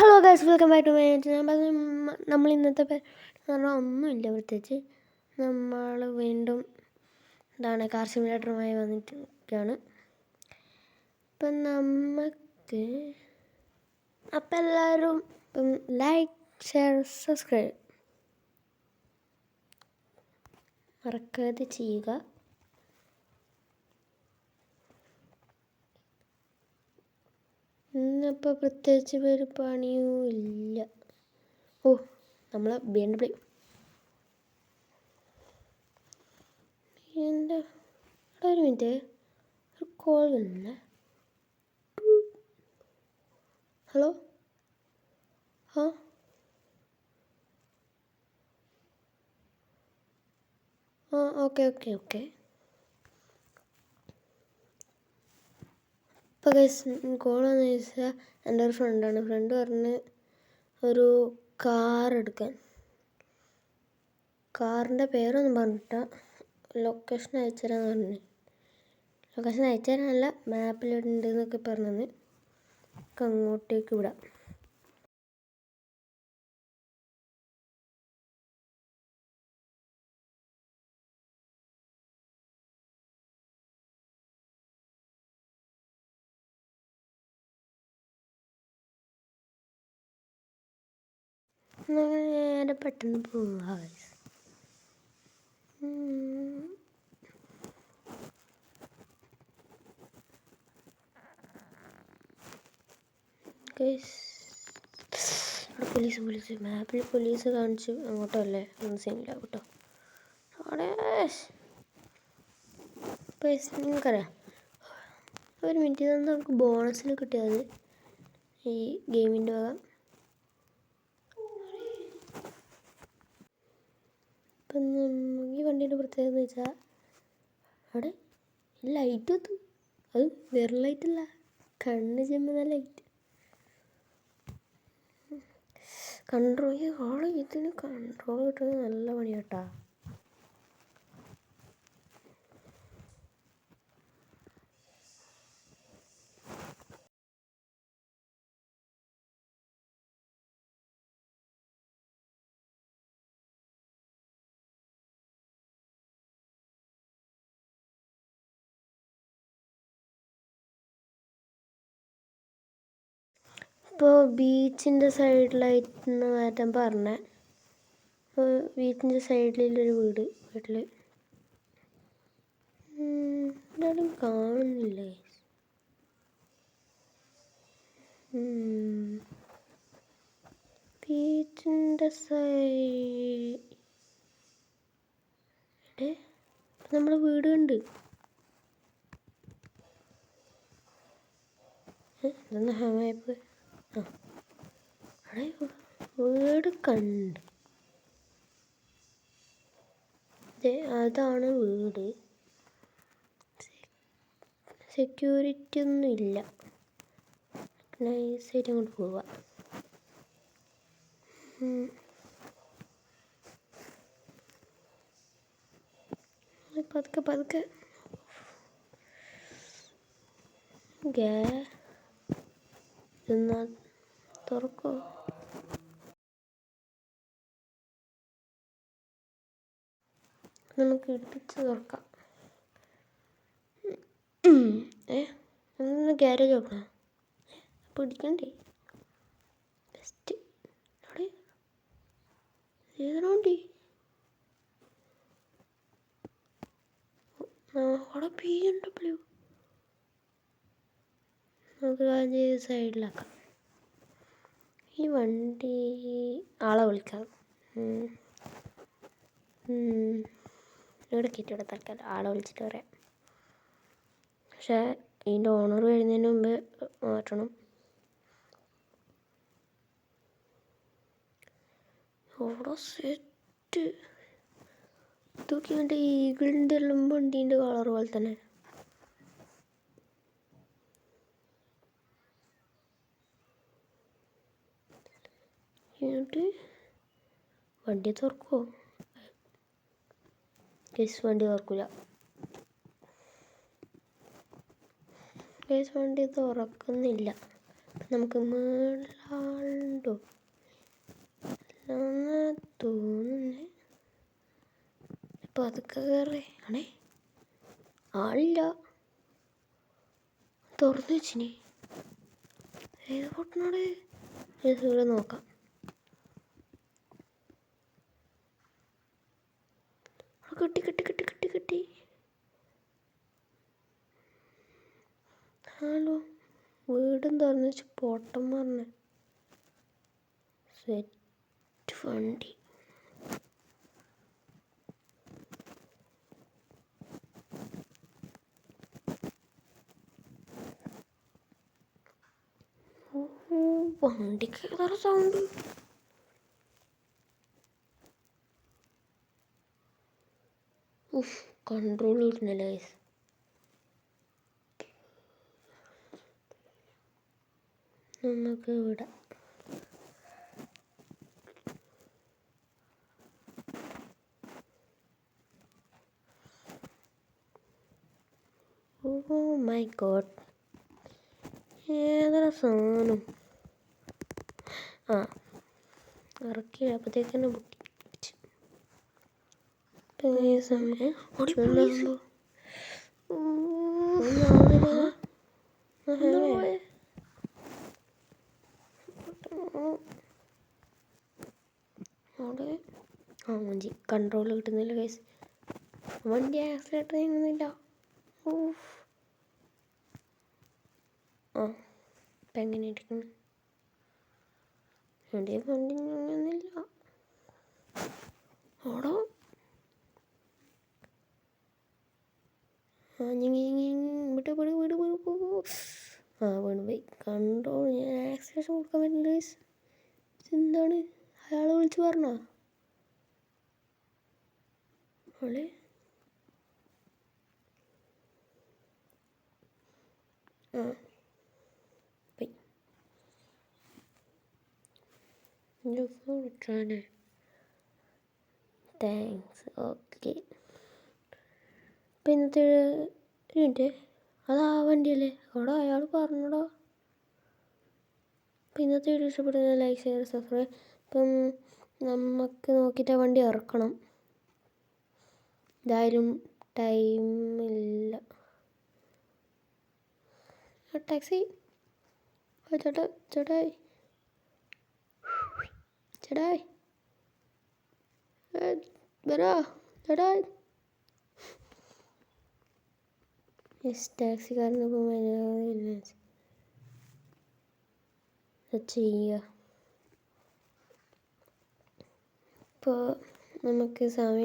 Hello guys, welcome back to my channel. നമ്മൾ ഇന്നത്തെ പറഞ്ഞാൽ ഒന്നുമില്ല പ്രത്യേകിച്ച്. നമ്മൾ വീണ്ടും കാർ സിമുലേറ്ററുമായി വന്നിട്ടൊക്കെയാണ്. ഇപ്പം നമുക്ക് എല്ലാവരും ലൈക്ക്, ഷെയർ, സബ്സ്ക്രൈബ് മറക്കാതെ ചെയ്യുക. ഇന്നിപ്പോൾ പ്രത്യേകിച്ച് ഒരു പണിയും ഇല്ല. നമ്മൾ BMW ഒരു മിനിറ്റ്, ഒരു കോൾ വരുന്നില്ല. Hello, okay. ഇപ്പോൾ കോൾ എന്ന് ചോദിച്ചാൽ എൻ്റെ ഒരു ഫ്രണ്ടാണ്. ഫ്രണ്ട് പറഞ്ഞ് ഒരു കാർ എടുക്കാൻ. കാറിൻ്റെ പേരൊന്നും പറഞ്ഞിട്ടാ, ലൊക്കേഷൻ അയച്ചുതരാമെന്ന് പറഞ്ഞു. ലൊക്കേഷൻ അയച്ചുതരാനല്ല, മാപ്പിലുണ്ട് എന്നൊക്കെ പറഞ്ഞത്. അങ്ങോട്ടേക്ക് വിടാം. നേരെ പെട്ടെന്ന് പോവാ. പോലീസ് മാപ്പിൽ പോലീസ് കാണിച്ചു. അങ്ങോട്ടല്ലേ, ഒന്നും സീനില്ല കേട്ടോ. അവിടെ നിങ്ങൾക്കറിയാം, ഒരു മിനിറ്റ് തന്നെ നമുക്ക് ബോണസിൽ കിട്ടിയത് ഈ ഗെയിമിൻ്റെ വക. ഇപ്പം ഈ വണ്ടീൻ്റെ പ്രത്യേകത എന്ന് വെച്ചാൽ അവിടെ ലൈറ്റ് എത്തും. അത് വേറെ ലൈറ്റല്ല, കണ്ണ് ചെമ്മുന്ന ലൈറ്റ്. ഇതിന് കൺട്രോൾ കിട്ടുന്നത് നല്ല പണിയാട്ടാ. ഇപ്പോൾ ബീച്ചിൻ്റെ സൈഡിലായിട്ടെന്ന് മാറ്റാൻ പറഞ്ഞേ. ബീച്ചിൻ്റെ സൈഡിലൊരു വീട്ടിൽ എന്തായാലും കാണുന്നില്ലേ. ബീച്ചിൻ്റെ സൈഡ് നമ്മളെ വീട് കണ്ട്. ഇതൊന്ന് ഹാങ്ങായപ്പോൾ വീട് കണ്ട്. അതാണ് വീട്. സെക്യൂരിറ്റി ഒന്നും ഇല്ല. നൈസായിട്ട് അങ്ങോട്ട് പോവാ. പതുക്കെ എന്നാ തുറക്കോ. നമുക്ക് ഇടിച്ച് തുറക്കാം. ഒന്ന് ഗ്യാരേജ് നോക്കണം. പിടിക്കണ്ടേ ബെസ്റ്റ്. അവിടെ ഏതാണ്ടി അവിടെ BMW. നമുക്ക് കാര്യം സൈഡിലാക്കാം. ഈ വണ്ടി ആളെ വിളിക്കാം. ഇവിടെ കയറ്റി ഇവിടെ തൽക്കാലം ആളെ വിളിച്ചിട്ട് പറയാം. പക്ഷേ ഇതിൻ്റെ ഓണർ വരുന്നതിന് മുമ്പ് മാറ്റണം. അവിടെ സെറ്റ് ഇതൊക്കെ എൻ്റെ ഈഗിളിൻ്റെ എല്ലാം വണ്ടീൻ്റെ കളർ പോലെ തന്നെ. എന്നിട്ട് വണ്ടി തുറക്കുമോ? വണ്ടി തുറക്കില്ല. വണ്ടി തുറക്കുന്നില്ല. നമുക്ക് മേളിലാളുണ്ട്. കേട്ടോ, തോന്നുന്നേ. ഇപ്പം അതൊക്കെ കയറേ ആണേ, ആളില്ല, തുറന്നു വെച്ചിനി. ഏത് പൊട്ടനാണ്? ഇവിടെ നോക്കാം. കിട്ടി കിട്ടി കിട്ടി കിട്ടി കിട്ടി. ഹലോ, വീടും തുറന്നു വെച്ച് പൊട്ടം പറഞ്ഞ സെറ്റ് വണ്ടി. വണ്ടിക്ക് ഏതാ സൗണ്ട്? കൺട്രോൾ കിട്ടുന്നില്ല ഗൈസ്. നമുക്ക് വിടാം. ഓ മൈ ഗോഡ്, ഏതാ സാധനം? ആ ഇറക്കി അപ്പോഴത്തേക്കന്നെ പൊട്ടി. സമയം വണ്ടി കൺട്രോൾ കിട്ടുന്നില്ല ഗൈസ്. വണ്ടി ആക്സിലേറ്റർ ചെയ്യുന്നില്ല. ഇപ്പം എങ്ങനെ ഇരിക്കുന്നു? എൻ്റെ വണ്ടി നീങ്ങുന്നില്ല. ഓടോ വിട്ട് വിട് വിട് വിട് പോ. വീണ് പോയി. കൺട്രോൾ ഞാൻ ആക്സിലേഷൻ കൊടുക്കാൻ പറ്റില്ല ഗൈസ്. എന്താണ് അയാളെ വിളിച്ച് പറഞ്ഞോ? അവള് പോയി. താങ്ക്സ്. ഓക്കെ, ഇപ്പം ഇന്നത്തെ മിനിറ്റ് അതാ വണ്ടിയല്ലേ അവിടെ അയാൾ പറഞ്ഞോടോ. അപ്പം ഇന്നത്തെ വീഡിയോ ഇഷ്ടപ്പെടുന്ന ലൈക്ക് ഷെയർ സബ്സ്ക്രൈബ്. ഇപ്പം നമുക്ക് നോക്കിയിട്ട് ആ വണ്ടി ഇറക്കണം. എന്തായാലും ടൈമില്ല. ടാക്സി ചേട്ടാ, ചേട്ടായി ചേട്ടായി വരാ ചേട്ടായി. ടാക്സിക്കാരനിപ്പോൾ ചെയ്യുക. ഇപ്പോൾ നമുക്ക് സമയം